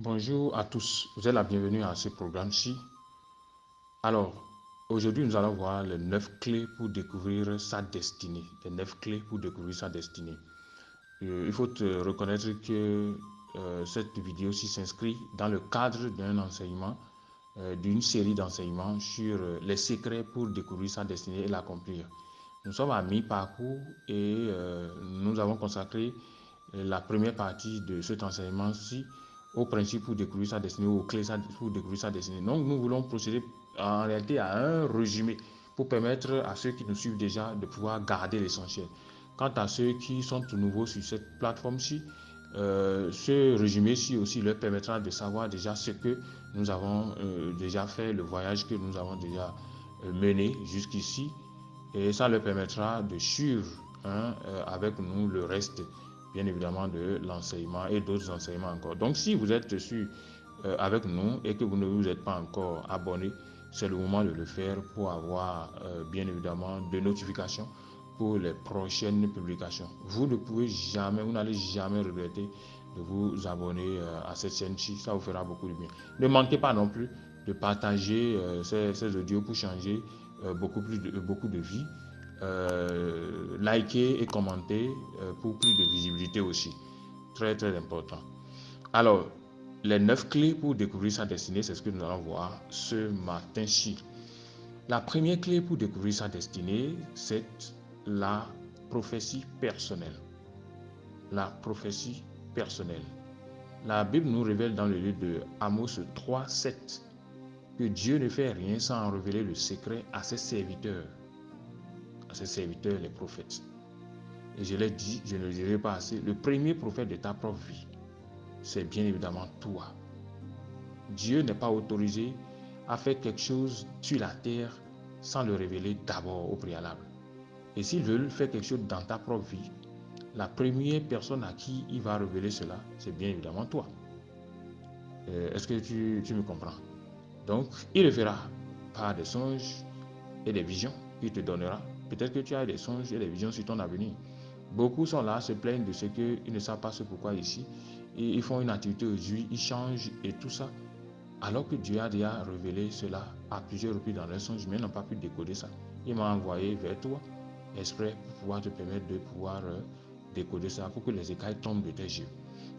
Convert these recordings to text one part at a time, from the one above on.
Bonjour à tous, vous êtes la bienvenue à ce programme-ci. Alors, aujourd'hui, nous allons voir les 9 clés pour découvrir sa destinée. Les 9 clés pour découvrir sa destinée. Il faut reconnaître que cette vidéo-ci s'inscrit dans le cadre d'un enseignement, d'une série d'enseignements sur les secrets pour découvrir sa destinée et l'accomplir. Nous sommes à mi-parcours et nous avons consacré la première partie de cet enseignement-ci aux principes pour découvrir sa destinée, aux clés pour découvrir sa destinée. Donc, nous voulons procéder en réalité à un résumé pour permettre à ceux qui nous suivent déjà de pouvoir garder l'essentiel. Quant à ceux qui sont tout nouveaux sur cette plateforme-ci, ce résumé-ci aussi leur permettra de savoir déjà ce que nous avons déjà fait, le voyage que nous avons déjà mené jusqu'ici, et ça leur permettra de suivre avec nous le reste, bien évidemment, de l'enseignement et d'autres enseignements encore. Donc, si vous êtes avec nous et que vous ne vous êtes pas encore abonné, c'est le moment de le faire pour avoir, bien évidemment, des notifications pour les prochaines publications. Vous ne pouvez jamais, vous n'allez jamais regretter de vous abonner à cette chaîne-ci. Ça vous fera beaucoup de bien. Ne manquez pas non plus de partager ces audios pour changer beaucoup de vie. Liker et commenter pour plus de visibilité aussi. Très, très important. Alors, les 9 clés pour découvrir sa destinée, c'est ce que nous allons voir ce matin-ci. La première clé pour découvrir sa destinée, c'est la prophétie personnelle. La prophétie personnelle. La Bible nous révèle dans le livre de Amos 3, 7 que Dieu ne fait rien sans en révéler le secret à ses serviteurs, les prophètes. Et je l'ai dit, je ne le dirai pas assez, le premier prophète de ta propre vie, c'est bien évidemment toi. Dieu n'est pas autorisé à faire quelque chose sur la terre sans le révéler d'abord au préalable. Et s'il veut faire quelque chose dans ta propre vie, la première personne à qui il va révéler cela, c'est bien évidemment toi. Est-ce que tu me comprends? Donc, il le fera par des songes et des visions qu'il te donnera. Peut-être que tu as des songes et des visions sur ton avenir. Beaucoup sont là, se plaignent de ce qu'ils ne savent pas ce pourquoi ici. Et ils font une activité aujourd'hui, ils changent et tout ça. Alors que Dieu a déjà révélé cela à plusieurs reprises dans leurs songes, mais ils n'ont pas pu décoder ça. Il m'a envoyé vers toi, exprès pour pouvoir te permettre de pouvoir décoder ça, pour que les écailles tombent de tes yeux.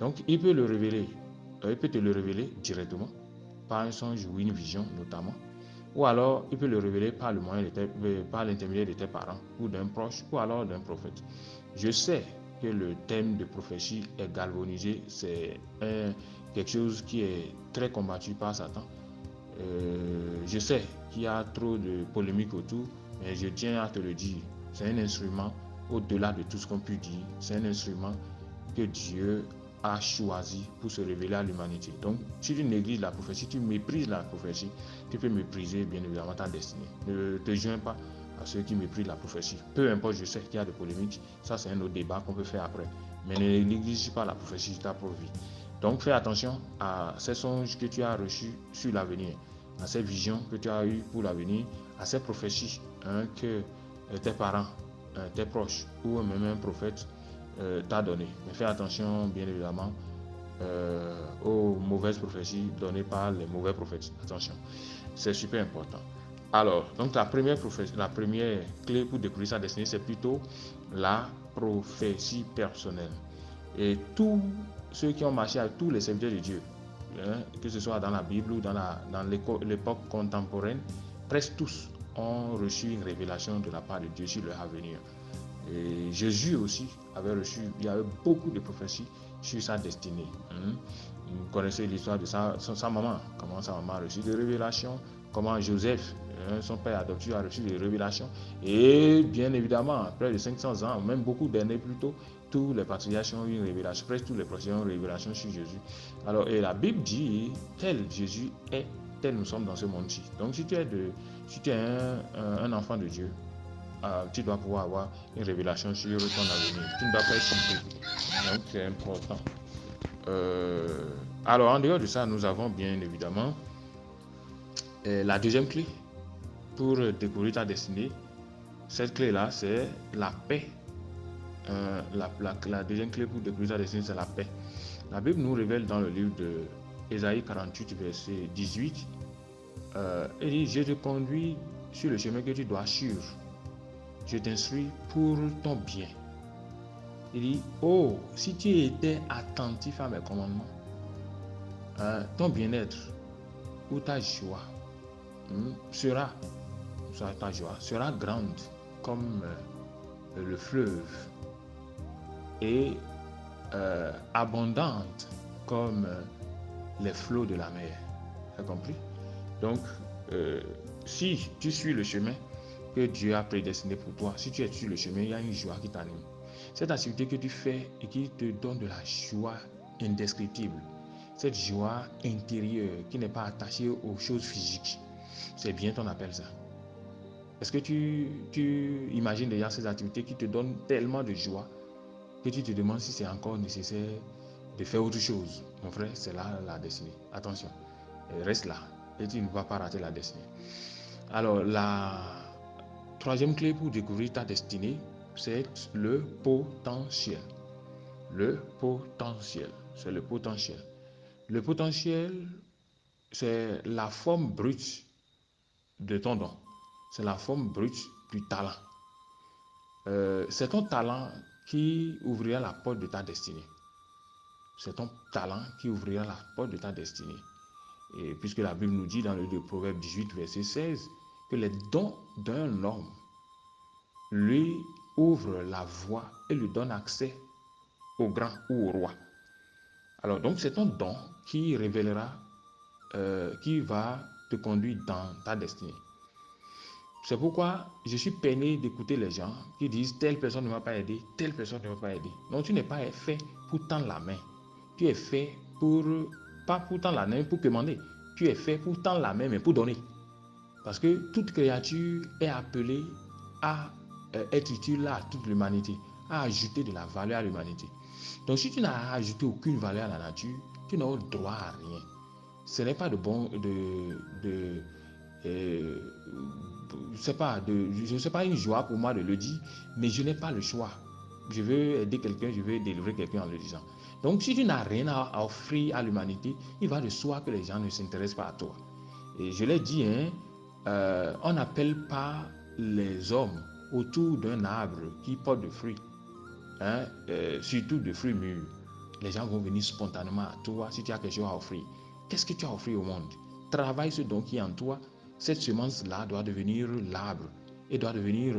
Donc, il peut le révéler, il peut te le révéler directement, par un songe ou une vision notamment. Ou alors, il peut le révéler par le moyen par l'intermédiaire de tes parents ou d'un proche ou alors d'un prophète. Je sais que le thème de prophétie est galvanisé, c'est quelque chose qui est très combattu par Satan. Je sais qu'il y a trop de polémiques autour, mais je tiens à te le dire, c'est un instrument au-delà de tout ce qu'on peut dire, c'est un instrument que Dieu a choisi pour se révéler à l'humanité. Donc, si tu négliges la prophétie, tu méprises la prophétie, tu peux mépriser bien évidemment ta destinée. Ne te joins pas à ceux qui méprisent la prophétie. Peu importe, je sais qu'il y a des polémiques, ça c'est un autre débat qu'on peut faire après. Mais ne néglige pas la prophétie de ta propre vie. Donc, fais attention à ces songes que tu as reçus sur l'avenir, à ces visions que tu as eues pour l'avenir, à ces prophéties que tes parents, tes proches ou même un prophète t'a donné. Mais fais attention, bien évidemment, aux mauvaises prophéties données par les mauvais prophètes. Attention, c'est super important. Alors, donc la première clé pour découvrir sa destinée, c'est plutôt la prophétie personnelle. Et tous ceux qui ont marché avec tous les serviteurs de Dieu, que ce soit dans la Bible ou dans l'époque contemporaine, presque tous ont reçu une révélation de la part de Dieu sur leur avenir. Et Jésus aussi avait reçu, il y avait beaucoup de prophéties sur sa destinée. Vous connaissez l'histoire de sa maman, comment sa maman a reçu des révélations, comment Joseph, son père adoptif, a reçu des révélations. Et bien évidemment, près de 500 ans, même beaucoup d'années plus tôt, tous les patriarches ont eu une révélation, presque tous les patriarches ont eu une révélation sur Jésus. Alors, et la Bible dit, tel Jésus est, tel nous sommes dans ce monde-ci. Donc, si tu es un enfant de Dieu, tu dois pouvoir avoir une révélation sur ton avenir. Tu ne dois pas être surpris. Donc, c'est important. Alors, en dehors de ça, nous avons bien évidemment la deuxième clé pour découvrir ta destinée. Cette clé-là, c'est la paix. La deuxième clé pour découvrir ta destinée, c'est la paix. La Bible nous révèle dans le livre de Ésaïe 48, verset 18, il dit, je te conduis sur le chemin que tu dois suivre. Je t'instruis pour ton bien. Il dit, oh, si tu étais attentif à mes commandements, ton bien-être ou ta joie sera grande comme le fleuve et abondante comme les flots de la mer. Tu as compris? Donc, si tu suis le chemin que Dieu a prédestiné pour toi, si tu es sur le chemin, il y a une joie qui t'anime. Cette activité que tu fais et qui te donne de la joie indescriptible, cette joie intérieure qui n'est pas attachée aux choses physiques, c'est bien ton appel ça. Est-ce que tu imagines déjà ces activités qui te donnent tellement de joie que tu te demandes si c'est encore nécessaire de faire autre chose? Mon frère, c'est là la destinée. Attention, reste là et tu ne vas pas rater la destinée. Alors, la troisième clé pour découvrir ta destinée, c'est le potentiel. Le potentiel, c'est le potentiel. Le potentiel, c'est la forme brute de ton don. C'est la forme brute du talent. C'est ton talent qui ouvrira la porte de ta destinée. C'est ton talent qui ouvrira la porte de ta destinée. Et puisque la Bible nous dit dans le Proverbe 18, verset 16, que les dons d'un homme lui ouvrent la voie et lui donnent accès au grand ou au roi. Alors donc c'est ton don qui révélera, qui va te conduire dans ta destinée. C'est pourquoi je suis peiné d'écouter les gens qui disent telle personne ne m'a pas aidé, telle personne ne m'a pas aidé. Non, tu n'es pas fait pour tendre la main. Tu es fait pas pour tendre la main, pour commander. Tu es fait pour tendre la main, mais pour donner. Parce que toute créature est appelée à être utile à toute l'humanité, à ajouter de la valeur à l'humanité. Donc si tu n'as ajouté aucune valeur à la nature, tu n'as droit à rien. Ce n'est pas je ne sais pas une joie pour moi de le dire, mais je n'ai pas le choix. Je veux aider quelqu'un, je veux délivrer quelqu'un en le disant. Donc si tu n'as rien à offrir à l'humanité, il va de soi que les gens ne s'intéressent pas à toi. Et je l'ai dit, on n'appelle pas les hommes autour d'un arbre qui porte de fruits, surtout de fruits mûrs. Les gens vont venir spontanément à toi si tu as quelque chose à offrir. Qu'est-ce que tu as offert au monde? Travaille ce don qui est en toi. Cette semence-là doit devenir l'arbre et doit devenir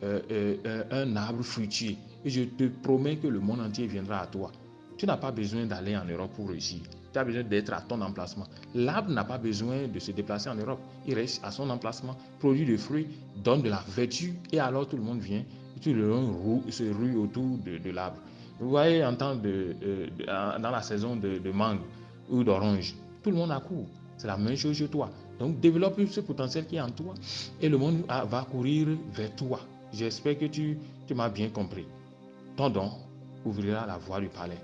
un arbre fruitier. Et je te promets que le monde entier viendra à toi. Tu n'as pas besoin d'aller en Europe pour réussir. Tu as besoin d'être à ton emplacement. L'arbre n'a pas besoin de se déplacer en Europe. Il reste à son emplacement, produit des fruits, donne de la vertu et alors tout le monde vient. Tout le monde se rue autour de l'arbre. Vous voyez, dans la saison de mangue ou d'orange, tout le monde accourt. C'est la même chose chez toi. Donc, développe ce potentiel qui est en toi et le monde va courir vers toi. J'espère que tu m'as bien compris. Ton don ouvrira la voie du palais.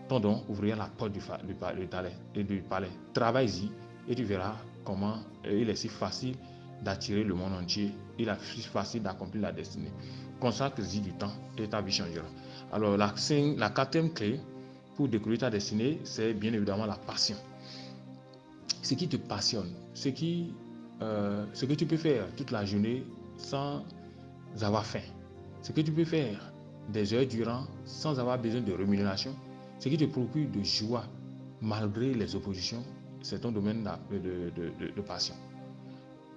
Ton don ouvrira la porte du palais. Travaille-y et tu verras comment il est si facile d'attirer le monde entier. Il est si facile d'accomplir la destinée. Consacre-y du temps et ta vie changera. Alors, la quatrième clé pour découvrir ta destinée, c'est bien évidemment la passion. Ce qui te passionne, ce que tu peux faire toute la journée sans avoir faim, ce que tu peux faire des heures durant sans avoir besoin de rémunération, ce qui te procure de joie malgré les oppositions, c'est ton domaine de passion.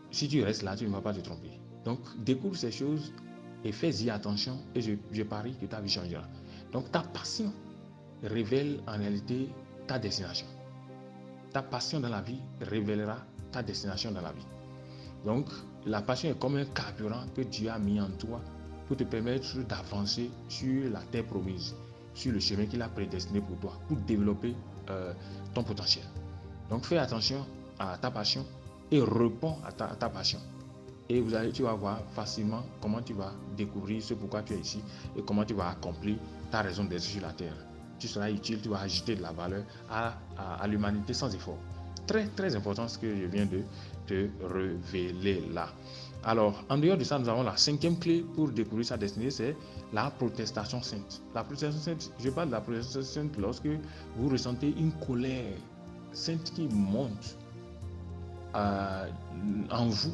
Si tu restes là, tu ne vas pas te tromper. Donc, découvre ces choses et fais-y attention et je parie que ta vie changera. Donc, ta passion révèle en réalité ta destination. Ta passion dans la vie révélera ta destination dans la vie. Donc, la passion est comme un carburant que Dieu a mis en toi pour te permettre d'avancer sur la terre promise, sur le chemin qu'il a prédestiné pour toi, pour développer ton potentiel. Donc, fais attention à ta passion et réponds à ta passion. Et tu vas voir facilement comment tu vas découvrir ce pourquoi tu es ici et comment tu vas accomplir ta raison d'être sur la terre. Tu seras utile, tu vas ajouter de la valeur à l'humanité sans effort. Très, très important ce que je viens de te révéler là. Alors, en dehors de ça, nous avons la cinquième clé pour découvrir sa destinée, c'est la protestation sainte. La protestation sainte, je parle de la protestation sainte lorsque vous ressentez une colère sainte qui monte en vous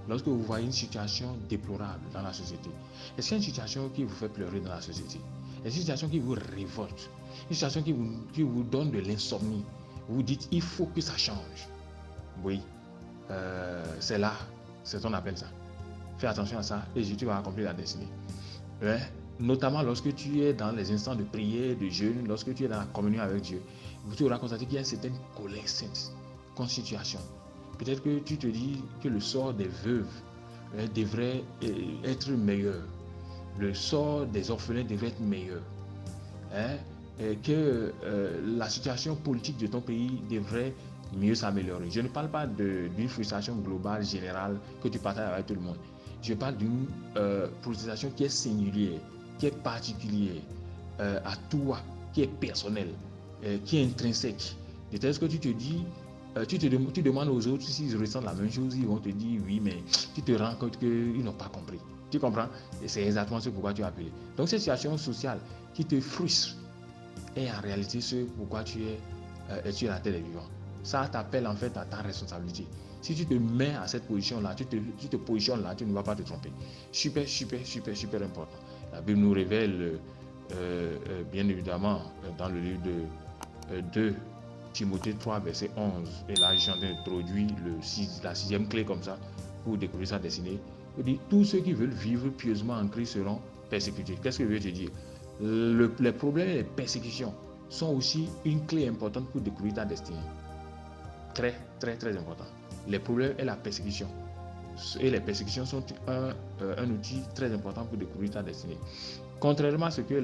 lorsque vous voyez une situation déplorable dans la société? Est-ce qu'il y a une situation qui vous fait pleurer dans la société? Est-ce une situation qui vous révolte? Une situation qui vous donne de l'insomnie? Vous dites, il faut que ça change. Oui, c'est là, c'est ce qu'on appelle ça. Fais attention à ça et tu vas accomplir la destinée. Ouais. Notamment lorsque tu es dans les instants de prière, de jeûne, lorsque tu es dans la communion avec Dieu, tu auras constaté qu'il y a une certaine colère sainte, constitution. Peut-être que tu te dis que le sort des veuves devrait être meilleur. Le sort des orphelins devrait être meilleur. Et que la situation politique de ton pays devrait mieux s'améliorer. Je ne parle pas d'une frustration globale, générale, que tu partages avec tout le monde. Je parle d'une protestation qui est singulière, qui est particulière à toi, qui est personnelle, qui est intrinsèque. De telle que tu te dis, tu demandes aux autres s'ils ressentent la même chose, ils vont te dire oui, mais tu te rends compte qu'ils n'ont pas compris. Tu comprends? Et c'est exactement ce pourquoi tu as appelé. Donc cette situation sociale qui te frustre est en réalité ce pourquoi tu es à la tête des vivants. Ça t'appelle en fait à ta responsabilité. Si tu te mets à cette position-là, tu te positionnes là, tu ne vas pas te tromper. Super important. La Bible nous révèle, bien évidemment, dans le livre de 2 Timothée 3, verset 11, et là, j'ai introduit la sixième clé comme ça, pour découvrir sa destinée. Il dit, tous ceux qui veulent vivre pieusement en Christ seront persécutés. Qu'est-ce que je veux te dire? Les problèmes et les persécutions sont aussi une clé importante pour découvrir ta destinée. Très important. Les problèmes et la persécution. Et les persécutions sont un outil très important pour découvrir ta destinée. Contrairement à ce que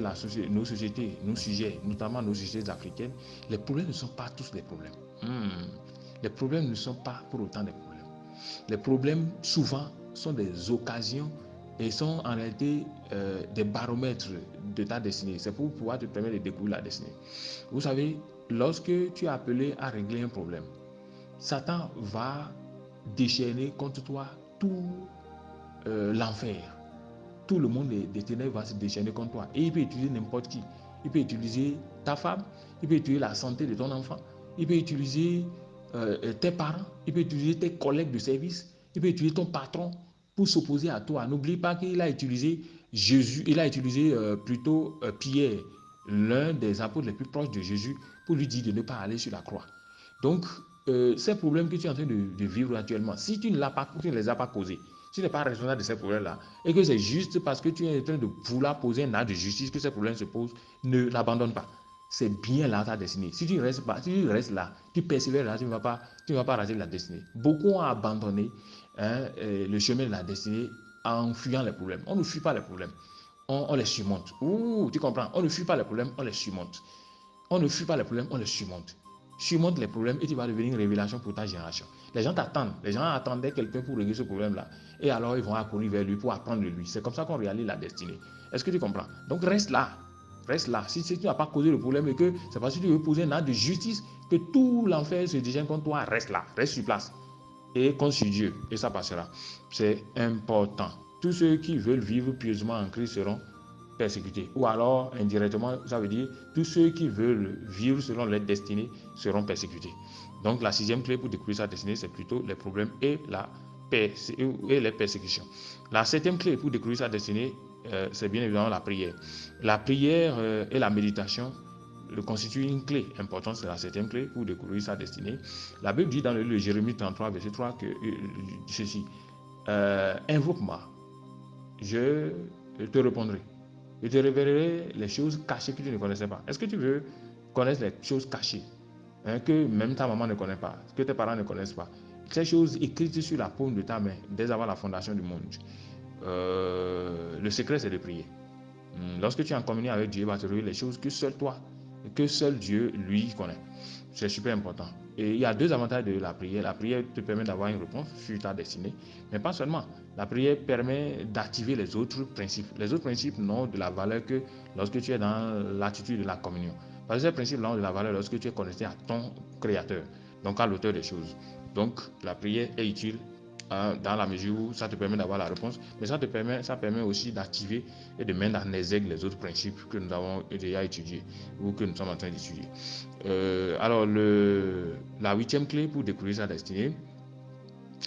nos sociétés nous suggèrent, notamment nos sociétés africaines, les problèmes ne sont pas tous des problèmes. Les problèmes ne sont pas pour autant des problèmes. Les problèmes, souvent, sont des occasions et sont en réalité des baromètres de ta destinée. C'est pour pouvoir te permettre de découvrir la destinée. Vous savez, lorsque tu es appelé à régler un problème, Satan va déchaîner contre toi tout l'enfer. Tout le monde des ténèbres va se déchaîner contre toi. Et il peut utiliser n'importe qui. Il peut utiliser ta femme, il peut utiliser la santé de ton enfant, il peut utiliser tes parents, il peut utiliser tes collègues de service, il peut utiliser ton patron pour s'opposer à toi. N'oublie pas qu'il a utilisé Jésus, il a utilisé plutôt Pierre, l'un des apôtres les plus proches de Jésus, pour lui dire de ne pas aller sur la croix. Donc, ces problèmes que tu es en train de vivre actuellement, si tu ne les as pas causés, si tu n'es pas responsable de ces problèmes-là, et que c'est juste parce que tu es en train de vouloir poser un acte de justice que ces problèmes se posent, ne l'abandonne pas. C'est bien là ta destinée. Si tu restes là, tu persévères là, tu ne vas pas rater la destinée. Beaucoup ont abandonné le chemin de la destinée en fuyant les problèmes. On ne fuit pas les problèmes, on les surmonte. Ouh, tu comprends? On ne fuit pas les problèmes, on les surmonte. On ne fuit pas les problèmes, on les surmonte. Surmonte les problèmes et tu vas devenir une révélation pour ta génération. Les gens t'attendent. Les gens attendaient quelqu'un pour régler ce problème-là. Et alors, ils vont accourir vers lui pour apprendre de lui. C'est comme ça qu'on réalise la destinée. Est-ce que tu comprends? Donc, reste là. Reste là. Si tu n'as pas causé le problème et que c'est parce que tu veux poser un acte de justice que tout l'enfer se déchaîne contre toi, reste là. Reste sur place. Et compte sur Dieu. Et ça passera. C'est important. Tous ceux qui veulent vivre pieusement en Christ seront persécutés. Ou alors, indirectement, ça veut dire tous ceux qui veulent vivre selon leur destinée seront persécutés. Donc, la sixième clé pour découvrir sa destinée, c'est plutôt les problèmes et les persécutions. La septième clé pour découvrir sa destinée, c'est bien évidemment la prière. La prière et la méditation constituent une clé importante, c'est la septième clé pour découvrir sa destinée. La Bible dit dans le livre de Jérémie 33, verset 3, que ceci, invoque-moi, je te répondrai. Je te révélerai les choses cachées que tu ne connaissais pas. Est-ce que tu veux connaître les choses cachées que même ta maman ne connaît pas, que tes parents ne connaissent pas? Ces choses écrites sur la paume de ta main, dès avant la fondation du monde. Le secret, c'est de prier. Lorsque tu es en communion avec Dieu, il va te révéler les choses que seul Dieu, lui, connaît. C'est super important. Et il y a deux avantages de la prière. La prière te permet d'avoir une réponse sur ta destinée, mais pas seulement. La prière permet d'activer les autres principes. Les autres principes n'ont de la valeur que lorsque tu es dans l'attitude de la communion. Parce que ces principes n'ont de la valeur lorsque tu es connecté à ton Créateur, donc à l'auteur des choses. Donc, la prière est utile dans la mesure où ça te permet d'avoir la réponse, mais ça permet aussi d'activer et de mettre en exergue les autres principes que nous avons déjà étudiés ou que nous sommes en train d'étudier. Alors, la 8e clé pour découvrir sa destinée,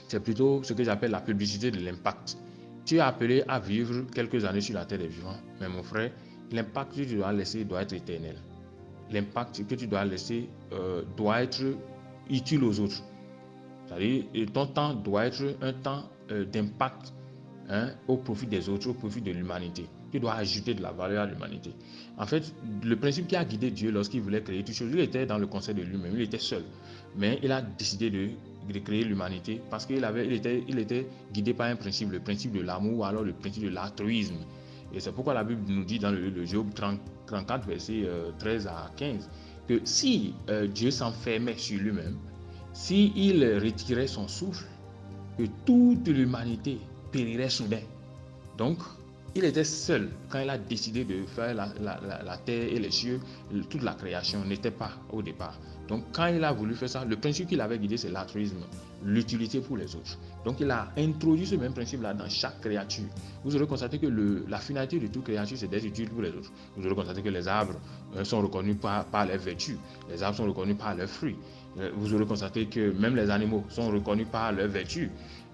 c'est plutôt ce que j'appelle la publicité de l'impact. Tu es appelé à vivre quelques années sur la terre des vivants, mais mon frère, l'impact que tu dois laisser doit être éternel. L'impact que tu dois laisser doit être utile aux autres. C'est-à-dire, ton temps doit être un temps d'impact au profit des autres, au profit de l'humanité. Tu dois ajouter de la valeur à l'humanité. En fait, le principe qui a guidé Dieu lorsqu'il voulait créer toutes choses, il était dans le conseil de lui-même, il était seul. Mais il a décidé de créer l'humanité parce qu'il était guidé par un principe, le principe de l'amour ou alors le principe de l'altruisme. Et c'est pourquoi la Bible nous dit dans le Job 34, versets 13 à 15, que si Dieu s'enfermait sur lui-même, s'il retirait son souffle, que toute l'humanité périrait soudain. Donc, il était seul quand il a décidé de faire la terre et les cieux. Toute la création n'était pas au départ. Donc, quand il a voulu faire ça, le principe qu'il avait guidé, c'est l'altruisme, l'utilité pour les autres. Donc, il a introduit ce même principe-là dans chaque créature. Vous aurez constaté que la finalité de toute créature, c'est d'être utile pour les autres. Vous aurez constaté que les arbres sont reconnus par leurs vertus. Les arbres sont reconnus par leurs fruits. Vous aurez constaté que même les animaux sont reconnus par leurs vertus.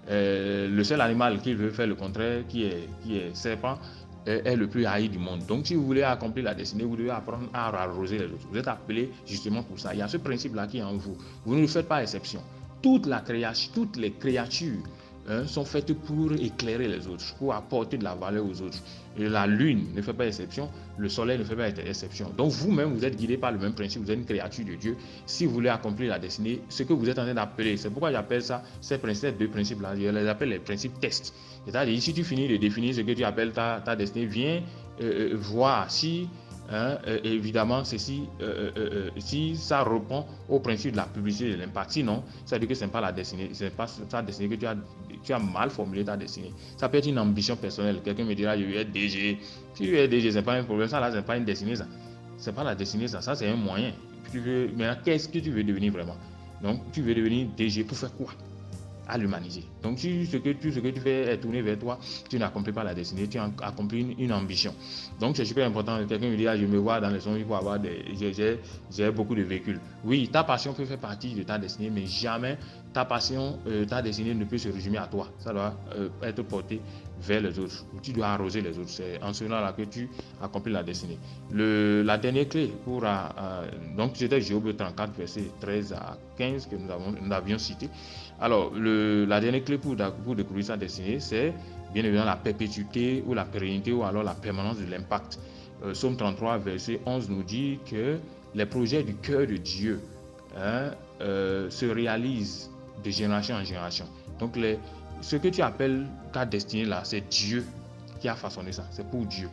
Le seul animal qui veut faire le contraire, qui est serpent, est le plus haï du monde. Donc, si vous voulez accomplir la destinée, vous devez apprendre à arroser les autres. Vous êtes appelé justement pour ça. Il y a ce principe-là qui est en vous. Vous ne faites pas exception. Toutes les créatures sont faites pour éclairer les autres, pour apporter de la valeur aux autres. Et la lune ne fait pas exception, le soleil ne fait pas exception. Donc vous-même, vous êtes guidé par le même principe, vous êtes une créature de Dieu. Si vous voulez accomplir la destinée, ce que vous êtes en train d'appeler, c'est pourquoi j'appelle ça, ces deux principes-là, je les appelle les principes tests. C'est-à-dire, si tu finis de définir ce que tu appelles ta destinée, viens voir si évidemment, si ça répond au principe de la publicité de l'impact. Sinon, ça veut dire que ce n'est pas la destinée, c'est pas ta destinée que tu as mal formulé ta destinée. Ça peut être une ambition personnelle. Quelqu'un me dira, je veux être DG. Si tu veux être DG, ce n'est pas un problème. Ça, là, ce n'est pas une destinée, ça. Ce n'est pas la destinée, ça. Ça, c'est un moyen. Maintenant, qu'est-ce que tu veux devenir vraiment? Donc, tu veux devenir DG pour faire quoi? À l'humanité. Donc, si ce que tu fais est tourné vers toi, tu n'accomplis pas la destinée, tu accomplis une ambition. Donc, c'est super important. Quelqu'un me dit, je me vois dans les sons, il faut avoir j'ai beaucoup de véhicules. Oui, ta passion peut faire partie de ta destinée, mais jamais ta passion, ta destinée ne peut se résumer à toi. Ça doit être porté vers les autres. Tu dois arroser les autres. C'est en cela là que tu accomplis la destinée. La dernière clé pour donc c'était Job 34 verset 13 à 15 que nous avions cité. Alors la dernière clé pour découvrir sa destinée, c'est bien évidemment la perpétuité ou la pérennité ou alors la permanence de l'impact. Psaume 33 verset 11 nous dit que les projets du cœur de Dieu se réalisent de génération en génération. Donc ce que tu appelles ta destinée là, c'est Dieu qui a façonné ça, c'est pour Dieu.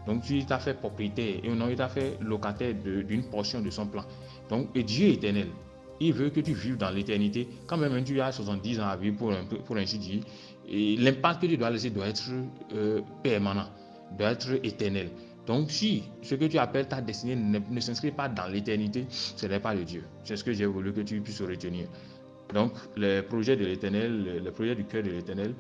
Donc tu t'as fait propriétaire et non, il t'a fait locataire d'une portion de son plan. Donc, et Dieu est éternel. Il veut que tu vives dans l'éternité. Quand même tu as 70 ans à vivre pour ainsi dire, et l'impact que tu dois laisser doit être permanent, doit être éternel. Donc si ce que tu appelles ta destinée ne s'inscrit pas dans l'éternité, ce n'est pas de Dieu. C'est ce que j'ai voulu que tu puisses retenir. Donc les projets de l'éternel, les projets du cœur de l'éternel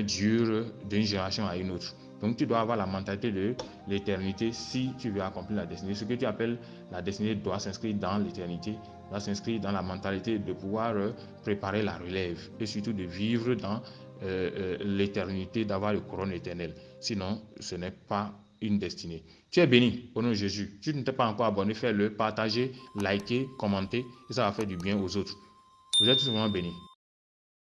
durent d'une génération à une autre. Donc tu dois avoir la mentalité de l'éternité si tu veux accomplir la destinée. Ce que tu appelles la destinée doit s'inscrire dans l'éternité, doit s'inscrire dans la mentalité de pouvoir préparer la relève et surtout de vivre dans l'éternité, d'avoir le couronne éternel. Sinon, ce n'est pas une destinée. Tu es béni au nom de Jésus. Tu ne t'es pas encore abonné, fais-le, partagez, likez, commentez et ça va faire du bien aux autres. Vous êtes souvent bénis.